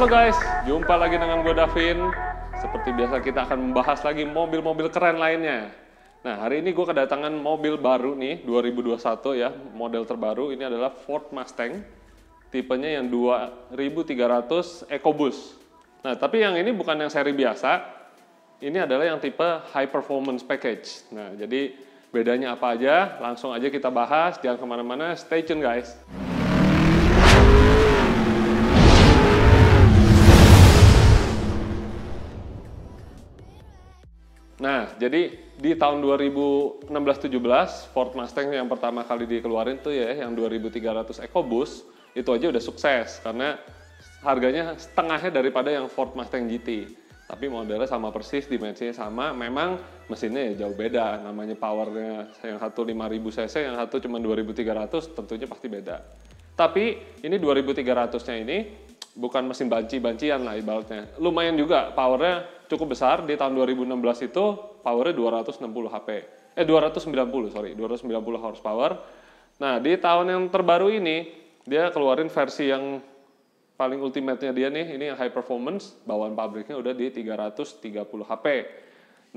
Halo guys, jumpa lagi dengan gue Davin. Seperti biasa kita akan membahas lagi mobil-mobil keren lainnya. Nah, hari ini gue kedatangan mobil baru nih, 2021 ya, model terbaru. Ini adalah Ford Mustang, tipenya yang 2300 EcoBoost. Nah, tapi yang ini bukan yang seri biasa, ini adalah yang tipe High Performance Package. Nah, jadi bedanya apa aja, langsung aja kita bahas, jangan kemana-mana, stay tune guys. Nah, jadi di tahun 2016-17, Ford Mustang yang pertama kali dikeluarin tuh ya, yang 2300 EcoBoost, itu aja udah sukses, karena harganya setengahnya daripada yang Ford Mustang GT. Tapi modelnya sama persis, dimensinya sama, memang mesinnya ya jauh beda, namanya powernya yang satu 5000 cc, yang satu cuma 2300, tentunya pasti beda. Tapi ini 2300-nya ini bukan mesin banci-bancian lah ibaratnya. Lumayan juga powernya cukup besar. Di tahun 2016 itu powernya 290 HP. 290 horsepower. Nah, di tahun yang terbaru ini dia keluarin versi yang paling ultimate-nya dia nih, ini yang high performance, bawaan pabriknya udah di 330 HP.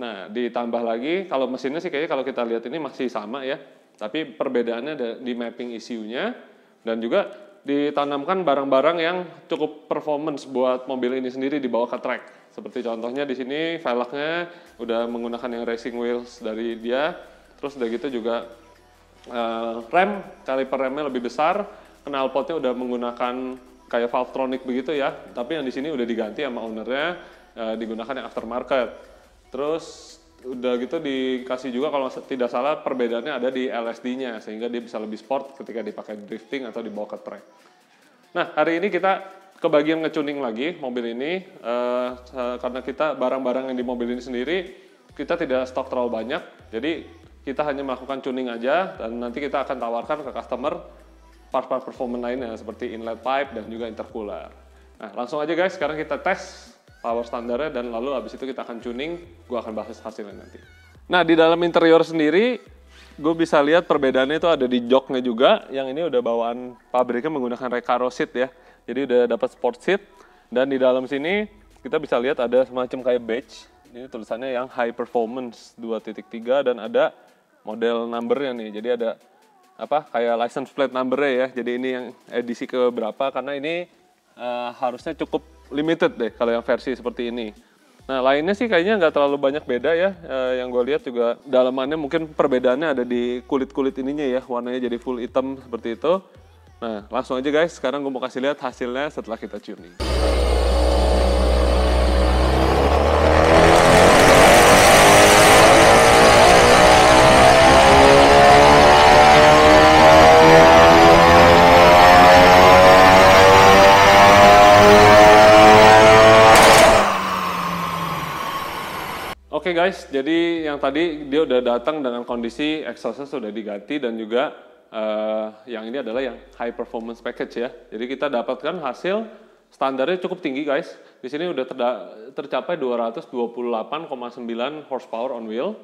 Nah, ditambah lagi kalau mesinnya sih kayaknya kalau kita lihat ini masih sama ya. Tapi perbedaannya ada di mapping ECU-nya dan juga ditanamkan barang-barang yang cukup performance buat mobil ini sendiri dibawa ke track. Seperti contohnya di sini velgnya udah menggunakan yang racing wheels dari dia. Terus udah gitu juga rem, kaliper remnya lebih besar. Knalpotnya udah menggunakan kayak Valvetronic begitu ya. Tapi yang di sini udah diganti sama ownernya, digunakan yang aftermarket. Terus udah gitu dikasih juga kalau tidak salah perbedaannya ada di LSD-nya sehingga dia bisa lebih sport ketika dipakai drifting atau dibawa ke track. Nah, hari ini kita ke bagian nge-tuning lagi mobil ini karena kita barang-barang yang di mobil ini sendiri kita tidak stok terlalu banyak. Jadi kita hanya melakukan tuning aja dan nanti kita akan tawarkan ke customer part-part performance lainnya seperti inlet pipe dan juga intercooler. Nah, langsung aja guys, sekarang kita tes power standarnya dan lalu habis itu kita akan tuning, gue akan bahas hasilnya nanti. Nah, di dalam interior sendiri gue bisa lihat perbedaannya itu ada di joknya juga, yang ini udah bawaan pabriknya menggunakan Recaro seat ya, jadi udah dapat sport seat. Dan di dalam sini kita bisa lihat ada semacam kayak badge, ini tulisannya yang high performance 2.3 dan ada model numbernya nih, jadi ada kayak license plate numbernya ya, jadi ini yang edisi ke berapa, karena ini harusnya cukup limited deh kalau yang versi seperti ini. Nah, lainnya sih kayaknya nggak terlalu banyak beda ya. Yang gue lihat juga dalamannya mungkin perbedaannya ada di kulit-kulit ininya ya, warnanya jadi full hitam seperti itu. Nah, langsung aja guys, sekarang gue mau kasih lihat hasilnya setelah kita tuning. Oke guys, jadi yang tadi dia udah datang dengan kondisi exhaustnya sudah diganti dan juga yang ini adalah yang high performance package ya. Jadi kita dapatkan hasil standarnya cukup tinggi guys. Di sini udah tercapai 228,9 horsepower on wheel.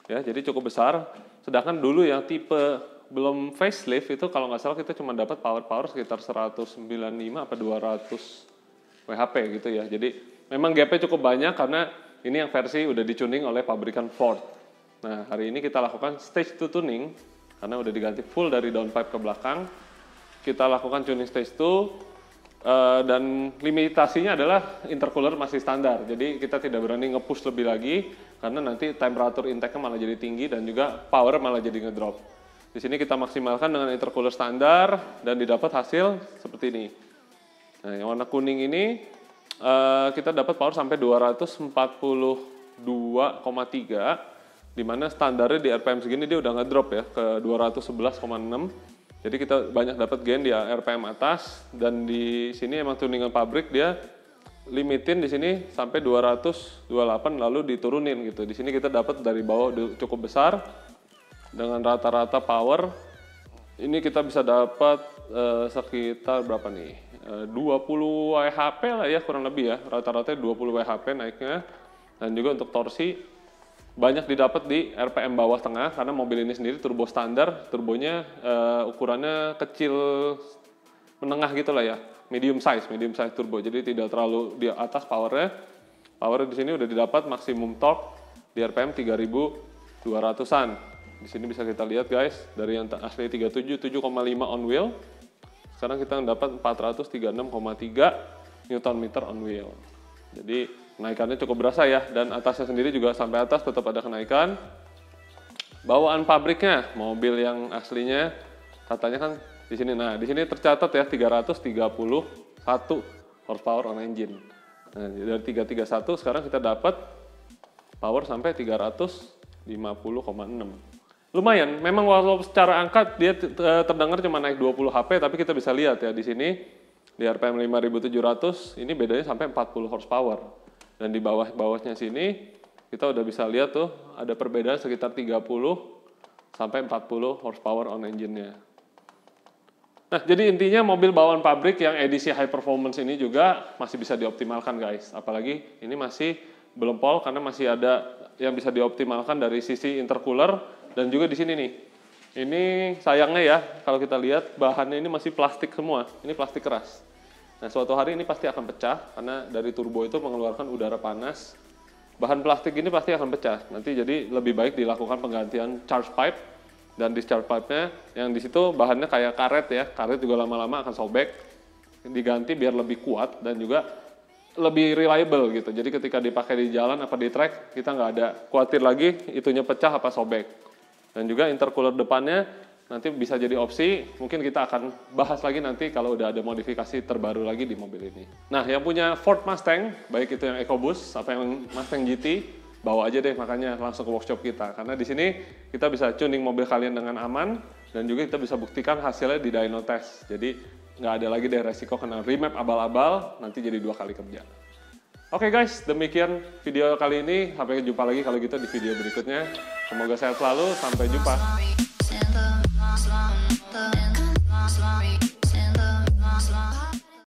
Ya, jadi cukup besar. Sedangkan dulu yang tipe belum facelift itu kalau nggak salah kita cuma dapat power sekitar 195 apa 200 WHP gitu ya. Jadi memang gapnya cukup banyak karena ini yang versi udah dituning oleh pabrikan Ford. Nah, hari ini kita lakukan stage 2 tuning, karena udah diganti full dari downpipe ke belakang. Kita lakukan tuning stage 2, dan limitasinya adalah intercooler masih standar. Jadi kita tidak berani nge-push lebih lagi, karena nanti temperatur intake-nya malah jadi tinggi dan juga power malah jadi ngedrop. Di sini kita maksimalkan dengan intercooler standar, dan didapat hasil seperti ini. Nah, yang warna kuning ini, kita dapat power sampai 242,3, di mana standarnya di RPM segini dia udah ngedrop ya ke 211,6. Jadi kita banyak dapat gain di RPM atas, dan di sini emang tuningan pabrik dia limitin di sini sampai 228 lalu diturunin gitu. Di sini kita dapat dari bawah cukup besar dengan rata-rata power ini kita bisa dapat sekitar berapa nih? 20 WHP lah ya kurang lebih ya, rata-rata 20 WHP naiknya. Dan juga untuk torsi banyak didapat di RPM bawah tengah karena mobil ini sendiri turbo standar, turbonya ukurannya kecil menengah gitu lah ya, medium size turbo. Jadi tidak terlalu di atas powernya. Power di sini udah didapat maksimum torque di RPM 3200-an. Di sini bisa kita lihat guys, dari yang asli 37 7,5 on wheel, sekarang kita dapat 436,3 Nm on wheel. Jadi kenaikannya cukup berasa ya, dan atasnya sendiri juga sampai atas tetap ada kenaikan. Bawaan pabriknya, mobil yang aslinya katanya kan di sini. Nah, di sini tercatat ya 331 horsepower on engine. Nah, dari 331 sekarang kita dapat power sampai 350,6. Lumayan, memang walau secara angka dia terdengar cuma naik 20 HP, tapi kita bisa lihat ya di sini di RPM 5700 ini bedanya sampai 40 horsepower. Dan di bawahnya sini kita udah bisa lihat tuh ada perbedaan sekitar 30 sampai 40 horsepower on engine-nya. Nah, jadi intinya mobil bawaan pabrik yang edisi high performance ini juga masih bisa dioptimalkan guys. Apalagi ini masih belum pol karena masih ada yang bisa dioptimalkan dari sisi intercooler dan juga di sini nih. Ini sayangnya ya, kalau kita lihat bahannya ini masih plastik semua. Ini plastik keras. Nah, suatu hari ini pasti akan pecah karena dari turbo itu mengeluarkan udara panas. Bahan plastik ini pasti akan pecah. Nanti jadi lebih baik dilakukan penggantian charge pipe. Dan discharge pipe-nya yang di situ bahannya kayak karet ya, karet juga lama-lama akan sobek, diganti biar lebih kuat dan juga lebih reliable gitu. Jadi ketika dipakai di jalan apa di trek, kita nggak ada khawatir lagi itunya pecah apa sobek. Dan juga intercooler depannya nanti bisa jadi opsi, mungkin kita akan bahas lagi nanti kalau udah ada modifikasi terbaru lagi di mobil ini. Nah, yang punya Ford Mustang, baik itu yang EcoBoost apa yang Mustang GT, bawa aja deh makanya langsung ke workshop kita, karena di sini kita bisa tuning mobil kalian dengan aman dan juga kita bisa buktikan hasilnya di dyno test. Jadi nggak ada lagi deh resiko kena remap abal-abal nanti jadi 2 kali kerja. Oke guys, demikian video kali ini. Sampai jumpa lagi kalau gitu di video berikutnya. Semoga sehat selalu, sampai jumpa.